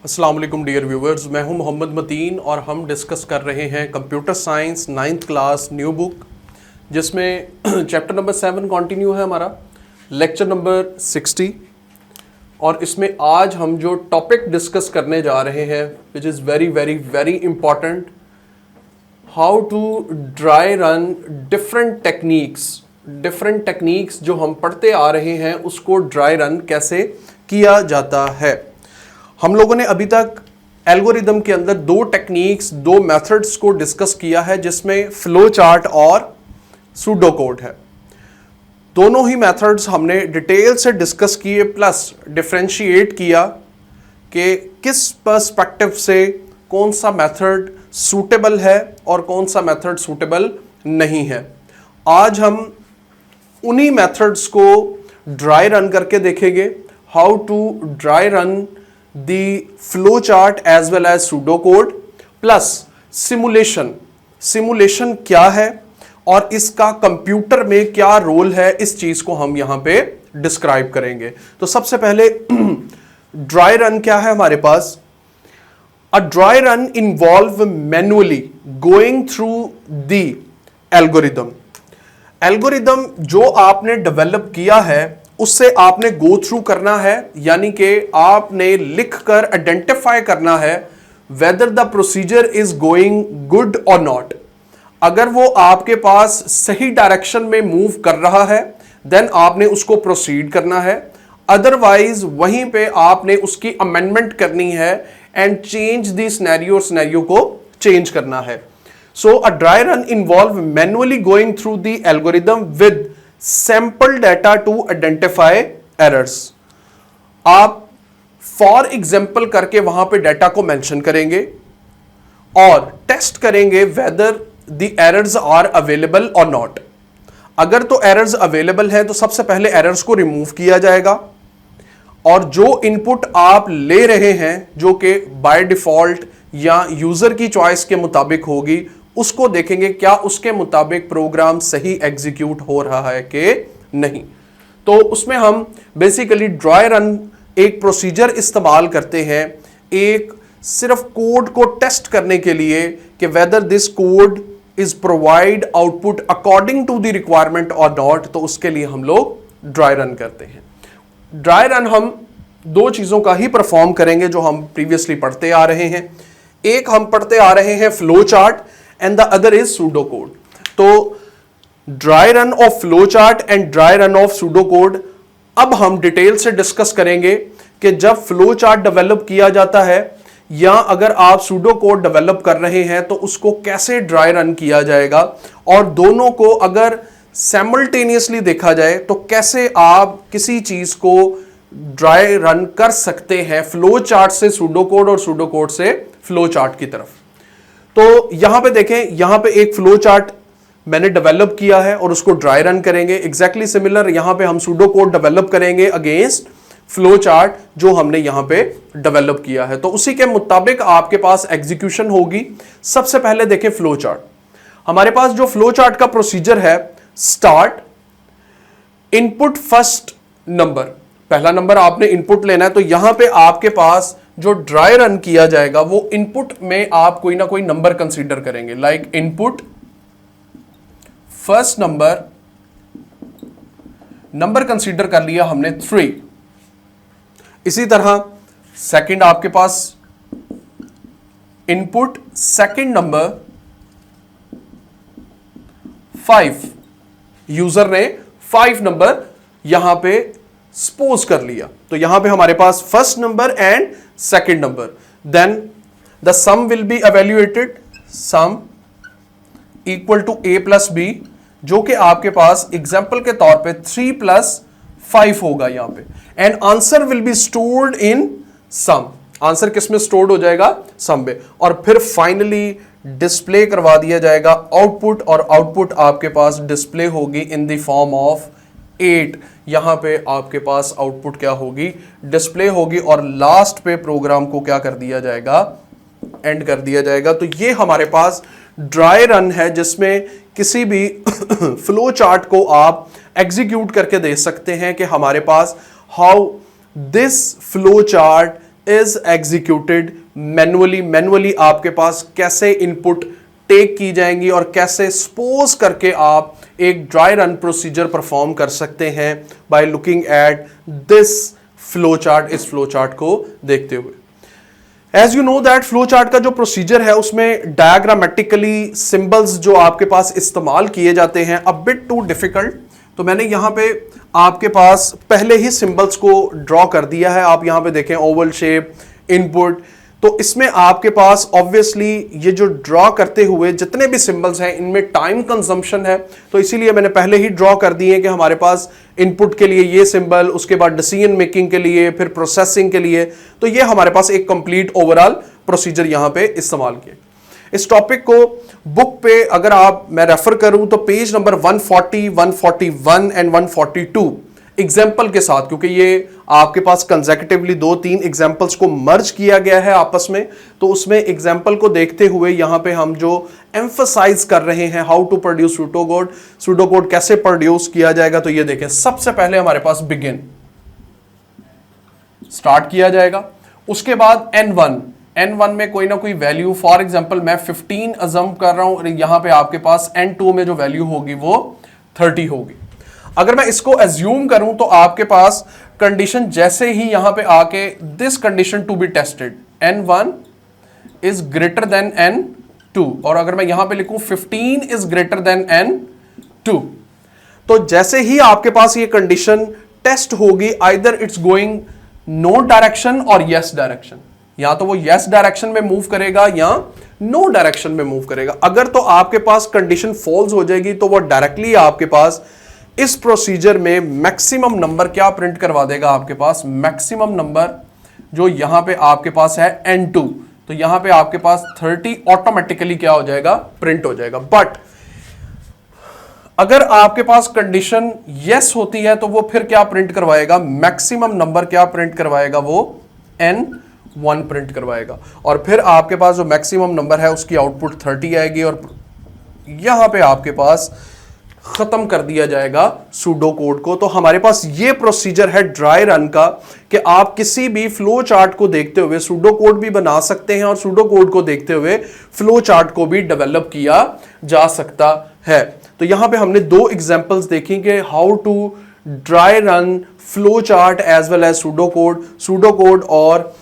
अस्सलाम वालेकुम dear viewers, मैं हूं मोहम्मद मतीन और हम डिस्कस कर रहे हैं computer science 9th class new book, जिसमें चैप्टर नंबर 7 कंटिन्यू है हमारा, लेक्चर नंबर 60। और इसमें आज हम जो टॉपिक डिस्कस करने जा रहे हैं which is very very very important, how to dry run different techniques जो हम पढ़ते आ रहे हैं उसको ड्राई रन कैसे किया जाता है। हम लोगों ने अभी तक एल्गोरिदम के अंदर दो मेथड्स को डिस्कस किया है, जिसमें फ्लो चार्ट और सूडो कोड है। दोनों ही मेथड्स हमने डिटेल से डिस्कस किए, प्लस डिफरेंशिएट किया कि किस पर्सपेक्टिव से कौन सा मेथड सूटेबल है और कौन सा मेथड सूटेबल नहीं है। आज हम उन्हीं मेथड्स को ड्राई रन करके देखेंगे, how to dry run the flow chart as well as pseudo code, plus simulation क्या है और इसका कंप्यूटर में क्या रोल है, इस चीज को हम यहां पे डिस्क्राइब करेंगे। तो सबसे पहले ड्राई रन क्या है हमारे पास। A dry run involve manually going through the algorithm जो आपने डेवलप किया है उससे आपने गो थ्रू करना है, यानी कि आपने लिखकर आइडेंटिफाई करना है whether the procedure is going good और नॉट। अगर वो आपके पास सही डायरेक्शन में मूव कर रहा है देन आपने उसको प्रोसीड करना है, अदरवाइज वहीं पे आपने उसकी अमेंडमेंट करनी है एंड चेंज द सिनेरियो को चेंज करना है। So a dry run involve manually going through the algorithm with sample data to identify errors. आप फॉर एग्जाम्पल करके वहां पे डाटा को मेंशन करेंगे और टेस्ट करेंगे whether the errors are available और नॉट। अगर तो एरर्स अवेलेबल है तो सबसे पहले एरर्स को रिमूव किया जाएगा और जो इनपुट आप ले रहे हैं जो कि बाय डिफॉल्ट या यूजर की चॉइस के मुताबिक होगी, उसको देखेंगे क्या उसके मुताबिक प्रोग्राम सही एग्जीक्यूट हो रहा है कि नहीं। तो उसमें हम बेसिकली ड्राई रन एक प्रोसीजर इस्तेमाल करते हैं, एक सिर्फ कोड को टेस्ट करने के लिए कि whether this code is provide output according to the requirement और नॉट। तो उसके लिए हम लोग ड्राई रन करते हैं। ड्राई रन हम दो चीजों का ही परफॉर्म करेंगे जो हम प्रीवियसली पढ़ते आ रहे हैं। एक हम पढ़ते आ रहे हैं flow chart and the other is pseudo code. तो dry run of flow chart and dry run of pseudo code अब हम डिटेल से डिस्कस करेंगे कि जब फ्लो चार्ट डेवलप किया जाता है या अगर आप सूडो कोड डेवलप कर रहे हैं तो उसको कैसे ड्राई रन किया जाएगा, और दोनों को अगर साइमल्टेनियसली देखा जाए तो कैसे आप किसी चीज को ड्राई रन कर सकते हैं फ्लो चार्ट से सूडो कोड और सूडो कोड से फ्लो चार्ट की तरफ। तो यहां पे देखें, यहां पे एक फ्लो चार्ट मैंने डेवलप किया है और उसको ड्राई रन करेंगे। एग्जैक्टली सिमिलर यहां पे हम सूडो कोड डेवलप करेंगे अगेंस्ट फ्लो चार्ट जो हमने यहां पे डेवलप किया है। तो उसी के मुताबिक आपके पास एग्जीक्यूशन होगी। सबसे पहले देखें फ्लो चार्ट। हमारे पास जो फ्लो चार्ट का प्रोसीजर है, स्टार्ट, इनपुट फर्स्ट नंबर, पहला नंबर आपने इनपुट लेना है। तो यहां पे आपके पास जो ड्राई रन किया जाएगा वो इनपुट में आप कोई ना कोई नंबर कंसीडर करेंगे, like input first number consider कर लिया हमने 3। इसी तरह सेकंड आपके पास इनपुट सेकंड नंबर 5, यूजर ने 5 नंबर यहां पे सपोज कर लिया। तो यहां पे हमारे पास first number and second number, then the sum will be evaluated, sum equal to a plus b, जो कि आपके पास एग्जाम्पल के तौर पे 3 + 5 होगा यहां पे, and answer will be stored in sum. Answer किस में स्टोर्ड हो जाएगा? सम में। और फिर फाइनली डिस्प्ले करवा दिया जाएगा आउटपुट, और आउटपुट आपके पास डिस्प्ले होगी इन द फॉर्म ऑफ 8। यहां पे आपके पास आउटपुट क्या होगी? डिस्प्ले होगी। और लास्ट पे प्रोग्राम को क्या कर दिया जाएगा? एंड कर दिया जाएगा। तो ये हमारे पास ड्राई रन है जिसमें किसी भी फ्लो चार्ट को आप एग्जीक्यूट करके दे सकते हैं कि हमारे पास how this flow chart is executed manually आपके पास कैसे इनपुट टेक की जाएंगी और कैसे सपोज करके आप एक ड्राई रन प्रोसीजर परफॉर्म कर सकते हैं by looking at this flow chart, इस फ्लो चार्ट को देखते हुए। As you know that flow chart का जो प्रोसीजर है उसमें डायग्रामेटिकली सिंबल्स जो आपके पास इस्तेमाल किए जाते हैं अ बिट टू डिफिकल्ट, तो मैंने यहां पे आपके पास पहले ही सिंबल्स को ड्रॉ कर दिया है। आप यहां पे देखें ओवल शेप, इनपुट, तो इसमें आपके पास ऑब्वियसली ये जो ड्रॉ करते हुए जितने भी सिंबल्स हैं इनमें टाइम कंजम्पशन है, तो इसीलिए मैंने पहले ही ड्रॉ कर दिए कि हमारे पास इनपुट के लिए ये सिंबल, उसके बाद डिसीजन मेकिंग के लिए, फिर प्रोसेसिंग के लिए, तो ये हमारे पास एक कंप्लीट ओवरऑल प्रोसीजर यहां पे इस्तेमाल किए। इस टॉपिक को बुक पे अगर मैं रेफर करूं तो पेज नंबर 140, 141 एंड 142 एग्जाम्पल के साथ, क्योंकि ये आपके पास कंसेक्यूटिवली 2-3 एग्जाम्पल्स को मर्ज किया गया है आपस में, तो उसमें एग्जाम्पल को देखते हुए यहां पे हम जो एम्फसाइज कर रहे हैं हाउ टू प्रोड्यूस सूडोकोड कैसे प्रोड्यूस किया जाएगा। तो ये देखें, सबसे पहले हमारे पास बिगिन स्टार्ट किया जाएगा, उसके बाद N1 में कोई ना कोई वैल्यू, फॉर एग्जांपल मैं 15 अजम कर रहा हूं और यहां पे आपके पास N2 में जो वैल्यू होगी वो 30 होगी। अगर मैं इसको एज्यूम करूं तो आपके पास कंडीशन जैसे ही यहां पे आके this condition to be tested N1 is greater than N2, और अगर मैं यहां पे लिखूं 15 इज ग्रेटर देन N2, तो जैसे ही आपके पास ये कंडीशन टेस्ट होगी either it's going no direction और यस डायरेक्शन, या तो वो यस डायरेक्शन में मूव करेगा या नो डायरेक्शन में मूव करेगा। अगर तो आपके पास कंडीशन फॉल्स हो जाएगी तो वो डायरेक्टली आपके पास इस प्रोसीजर में मैक्सिमम नंबर क्या प्रिंट करवा देगा, आपके पास मैक्सिमम नंबर जो यहां पे आपके पास है N2, तो यहां पे आपके पास 30 ऑटोमेटिकली क्या हो जाएगा, प्रिंट हो जाएगा। बट अगर आपके पास कंडीशन यस होती है तो वो फिर क्या प्रिंट करवाएगा, मैक्सिमम नंबर क्या प्रिंट करवाएगा, वो N1 प्रिंट करवाएगा, और फिर आपके पास जो मैक्सिमम नंबर है उसकी आउटपुट 30 आएगी और यहां पे आपके पास खत्म कर दिया जाएगा सूडो कोड को। तो हमारे पास ये प्रोसीजर है ड्राई रन का कि आप किसी भी फ्लो चार्ट को देखते हुए सूडो कोड भी बना सकते हैं और सूडो कोड को देखते हुए फ्लो चार्ट को भी डेवलप किया जा सकता है। तो यहां पे हमने 2 एग्जांपल्स देखी कि how to dry run flow chart as well as pseudo code और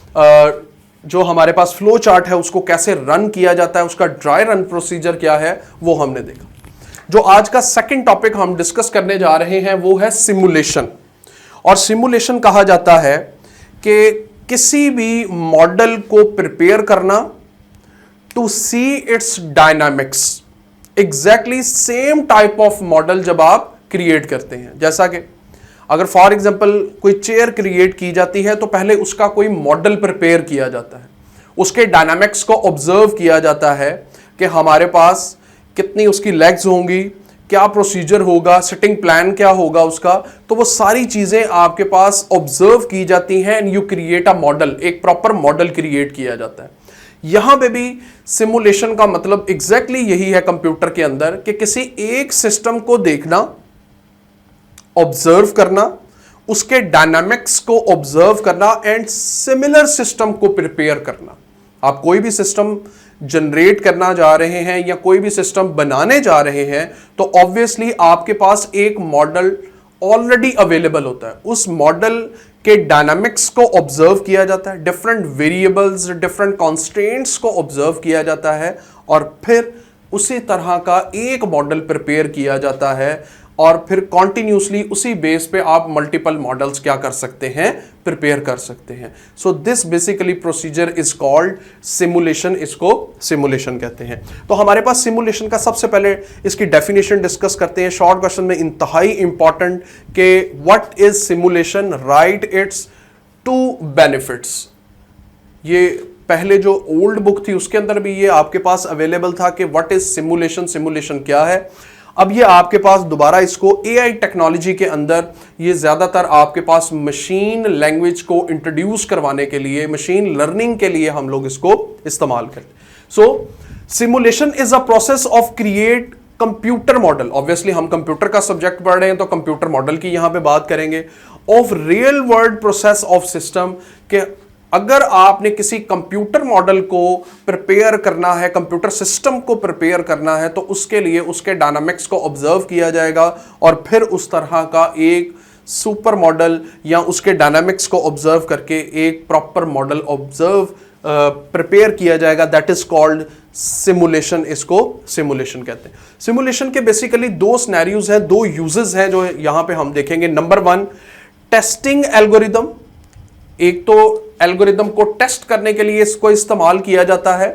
जो हमारे पास फ्लो चार्ट है उसको कैसे रन किया जाता है, उसका ड्राई रन प्रोसीजर क्या है वो हमने देखा। जो आज का सेकंड टॉपिक हम डिस्कस करने जा रहे हैं वो है सिमुलेशन, और सिमुलेशन कहा जाता है कि किसी भी मॉडल को प्रिपेयर करना to see its dynamics, exactly same type of model जब आप क्रिएट करते हैं। जैसा कि अगर फॉर एग्जांपल कोई चेयर क्रिएट की जाती है तो पहले उसका कोई मॉडल प्रिपेयर किया जाता है, उसके डायनामिक्स को ऑब्जर्व किया जाता है कि हमारे पास कितनी उसकी लेग्स होंगी, क्या प्रोसीजर होगा, सिटिंग प्लान क्या होगा उसका, तो वो सारी चीजें आपके पास ऑब्जर्व की जाती हैं and you create a model, एक प्रॉपर मॉडल क्रिएट किया जाता है। यहां पे भी सिमुलेशन का मतलब एग्जैक्टली यही है कंप्यूटर के अंदर कि किसी एक सिस्टम को देखना, ऑब्जर्व करना, उसके डायनामिक्स को ऑब्जर्व करना एंड सिमिलर सिस्टम को प्रिपेयर करना। आप कोई भी सिस्टम जनरेट करना जा रहे हैं या कोई भी सिस्टम बनाने जा रहे हैं तो ऑब्वियसली आपके पास एक मॉडल ऑलरेडी अवेलेबल होता है, उस मॉडल के डायनामिक्स को ऑब्जर्व किया जाता है, डिफरेंट वेरिएबल्स, डिफरेंट कॉन्स्ट्रेंट्स को ऑब्जर्व किया जाता है और फिर उसी तरह का एक मॉडल प्रिपेयर किया जाता है और फिर कॉन्टिन्यूसली उसी बेस पे आप मल्टीपल मॉडल्स क्या कर सकते हैं, प्रिपेयर कर सकते हैं। So this basically procedure is called simulation, इसको सिमुलेशन कहते हैं। तो हमारे पास सिमुलेशन का सबसे पहले इसकी डेफिनेशन डिस्कस करते हैं, शॉर्ट क्वेश्चन में इंतहाई इंपॉर्टेंट कि what is simulation, right it's 2 benefits. ये पहले जो ओल्ड बुक थी उसके अंदर भी ये आपके पास अवेलेबल था कि व्हाट इज सिमुलेशन, सिमुलेशन क्या है। अब ये आपके पास दोबारा इसको एआई टेक्नोलॉजी के अंदर ये ज्यादातर आपके पास मशीन लैंग्वेज को इंट्रोड्यूस करवाने के लिए, मशीन लर्निंग के लिए हम लोग इसको इस्तेमाल करते हैं। So simulation is a process of create computer model, obviously हम कंप्यूटर का सब्जेक्ट पढ़ रहे हैं तो कंप्यूटर मॉडल की यहां पे बात करेंगे, of real world process of system, के अगर आपने किसी कंप्यूटर मॉडल को प्रिपेयर करना है, कंप्यूटर सिस्टम को प्रिपेयर करना है, तो उसके लिए उसके डायनामिक्स को ऑब्जर्व किया जाएगा और फिर उस तरह का एक सुपर मॉडल या उसके डायनामिक्स को ऑब्जर्व करके एक प्रॉपर मॉडल ऑब्जर्व प्रिपेयर किया जाएगा, दैट इज कॉल्ड सिमुलेशन। इसको सिमुलेशन कहते हैं। सिमुलेशन के बेसिकली दो सिनेरियोज हैं, दो यूजेस हैं जो यहां पे हम देखेंगे। नंबर वन, टेस्टिंग एल्गोरिदम, एक तो एल्गोरिदम को टेस्ट करने के लिए इसको इस्तेमाल किया जाता है,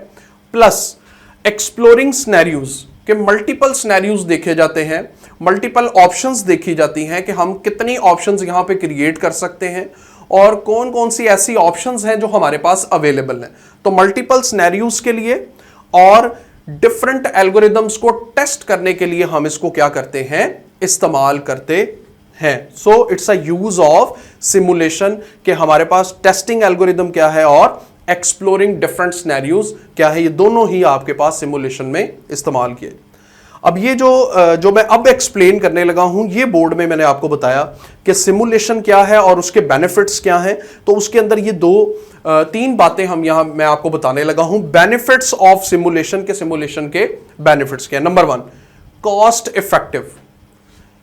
प्लस एक्सप्लोरिंग सिनेरियोज के मल्टीपल सिनेरियोज देखे जाते हैं, मल्टीपल ऑप्शंस देखी जाती हैं कि हम कितनी ऑप्शंस यहां पे क्रिएट कर सकते हैं और कौन कौन सी ऐसी ऑप्शंस हैं जो हमारे पास अवेलेबल हैं। तो मल्टीपल सिनेरियोज के लिए और डिफरेंट एल्गोरिदम्स को टेस्ट करने के लिए हम इसको क्या करते हैं, इस्तेमाल करते हैं। So it's a use of simulation कि हमारे पास टेस्टिंग एल्गोरिदम क्या है और एक्सप्लोरिंग डिफरेंट सिनेरियोज क्या है, ये दोनों ही आपके पास सिमुलेशन में इस्तेमाल किए। अब ये जो मैं अब एक्सप्लेन करने लगा हूं, ये बोर्ड में मैंने आपको बताया कि सिमुलेशन क्या है और उसके बेनिफिट्स क्या हैं, तो उसके अंदर ये तीन बातें मैं आपको बताने लगा हूं। बेनिफिट्स ऑफ सिमुलेशन के बेनिफिट्स क्या है। नंबर वन, कॉस्ट इफेक्टिव,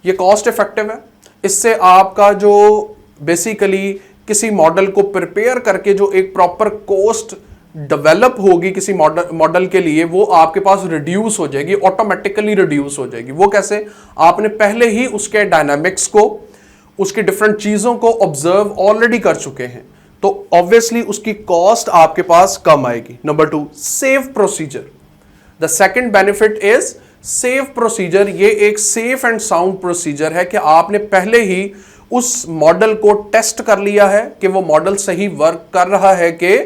ये कॉस्ट इफेक्टिव है, इससे आपका जो बेसिकली किसी मॉडल को प्रिपेयर करके जो एक प्रॉपर कॉस्ट डेवलप होगी किसी मॉडल के लिए, वो आपके पास रिड्यूस हो जाएगी, ऑटोमेटिकली रिड्यूस हो जाएगी। वो कैसे, आपने पहले ही उसके डायनामिक्स को, उसकी डिफरेंट चीजों को ऑब्जर्व ऑलरेडी कर चुके हैं, तो ऑब्वियसली उसकी कॉस्ट आपके पास कम आएगी। Number two, safe procedure, the second benefit is safe procedure. ये एक सेफ एंड साउंड प्रोसीजर है कि आपने पहले ही उस मॉडल को टेस्ट कर लिया है कि वो मॉडल सही वर्क कर रहा है कि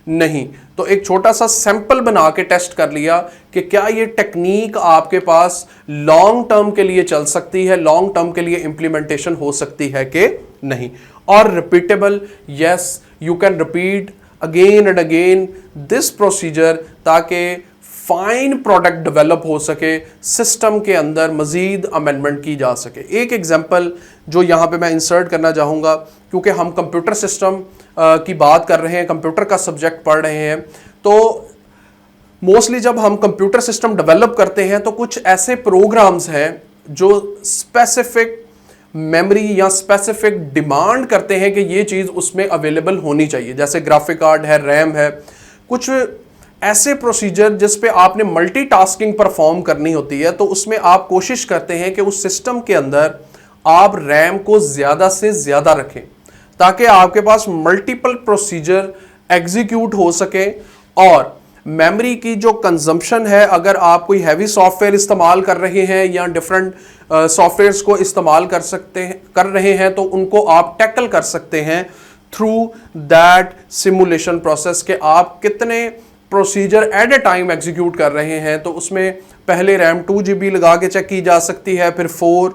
नहीं, तो एक छोटा सा सैंपल बना के टेस्ट कर लिया कि क्या ये टेक्निक आपके पास लॉन्ग टर्म के लिए चल सकती है, लॉन्ग टर्म के लिए इंप्लीमेंटेशन हो सकती है कि नहीं। और repeatable, yes, you can repeat again and again this procedure ताकि फाइन प्रोडक्ट डेवलप हो सके, सिस्टम के अंदर मजीद अमेंडमेंट की जा सके। एक एग्जांपल जो यहाँ पे मैं इंसर्ट करना चाहूँगा, क्योंकि हम कंप्यूटर सिस्टम की बात कर रहे हैं, कंप्यूटर का सब्जेक्ट पढ़ रहे हैं, तो मोस्टली जब हम कंप्यूटर सिस्टम डेवलप करते हैं तो कुछ ऐसे प्रोग्राम्स हैं जो स्पेसिफिक मेमोरी या स्पेसिफिक डिमांड करते हैं कि ये चीज़ उसमें अवेलेबल होनी चाहिए, जैसे ग्राफिक कार्ड है, रैम है, कुछ ऐसे प्रोसीजर जिस पे आपने मल्टीटास्किंग परफॉर्म करनी होती है, तो उसमें आप कोशिश करते हैं कि उस सिस्टम के अंदर आप रैम को ज़्यादा से ज़्यादा रखें ताकि आपके पास मल्टीपल प्रोसीजर एग्जीक्यूट हो सके और मेमोरी की जो कंजम्पशन है, अगर आप कोई हैवी सॉफ्टवेयर इस्तेमाल कर रहे हैं या डिफरेंट सॉफ्टवेयर्स को इस्तेमाल कर रहे हैं, तो उनको आप टैकल कर सकते हैं थ्रू दैट सिमुलेशन प्रोसेस के आप कितने procedure at a time execute कर रहे हैं। तो उसमें पहले रैम 2 GB लगा के चेक की जा सकती है, फिर 4,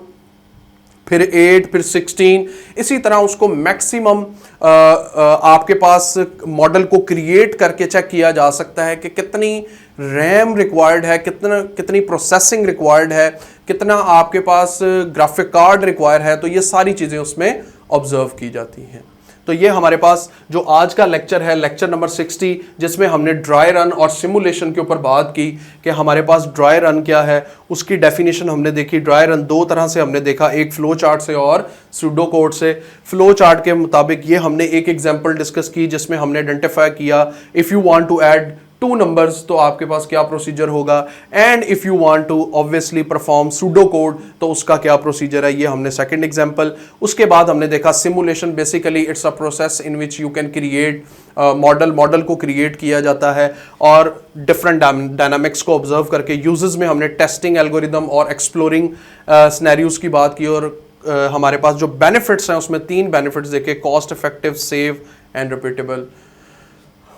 फिर 8, फिर 16, इसी तरह उसको मैक्सिमम आपके पास मॉडल को क्रिएट करके चेक किया जा सकता है कि कितनी रैम रिक्वायर्ड है, कितनी प्रोसेसिंग रिक्वायर्ड है, कितना आपके पास ग्राफिक कार्ड रिक्वायर्ड है, तो ये सारी चीज़ें उसमें ऑब्जर्व की जाती हैं। तो ये हमारे पास जो आज का लेक्चर है, लेक्चर नंबर 60, जिसमें हमने ड्राई रन और सिमुलेशन के ऊपर बात की कि हमारे पास ड्राई रन क्या है, उसकी डेफिनेशन हमने देखी। ड्राई रन दो तरह से हमने देखा, एक फ्लो चार्ट से और सूडो कोड से। फ्लो चार्ट के मुताबिक ये हमने एक एग्जांपल डिस्कस की जिसमें हमने आइडेंटिफाई किया if you want to add 2 numbers तो आपके पास क्या प्रोसीजर होगा, and if you want to obviously perform pseudo code तो उसका क्या प्रोसीजर है, ये हमने सेकंड एग्जांपल। उसके बाद हमने देखा simulation, basically it's a process in which you can create model को क्रिएट किया जाता है और डिफरेंट डायनामिक्स को ऑब्जर्व करके। यूजेस में हमने टेस्टिंग एल्गोरिदम और एक्सप्लोरिंग सिनेरियोज की बात की, और हमारे पास जो बेनिफिट्स हैं उसमें 3 बेनिफिट्स देखे, cost effective, safe and repeatable.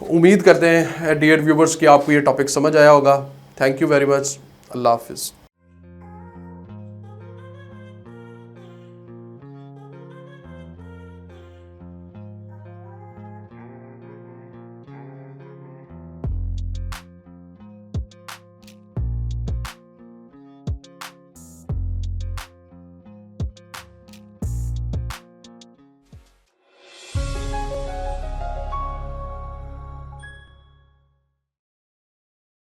उम्मीद करते हैं डियर व्यूवर्स कि आपको ये टॉपिक समझ आया होगा। Thank you very much. अल्लाह हाफिज़।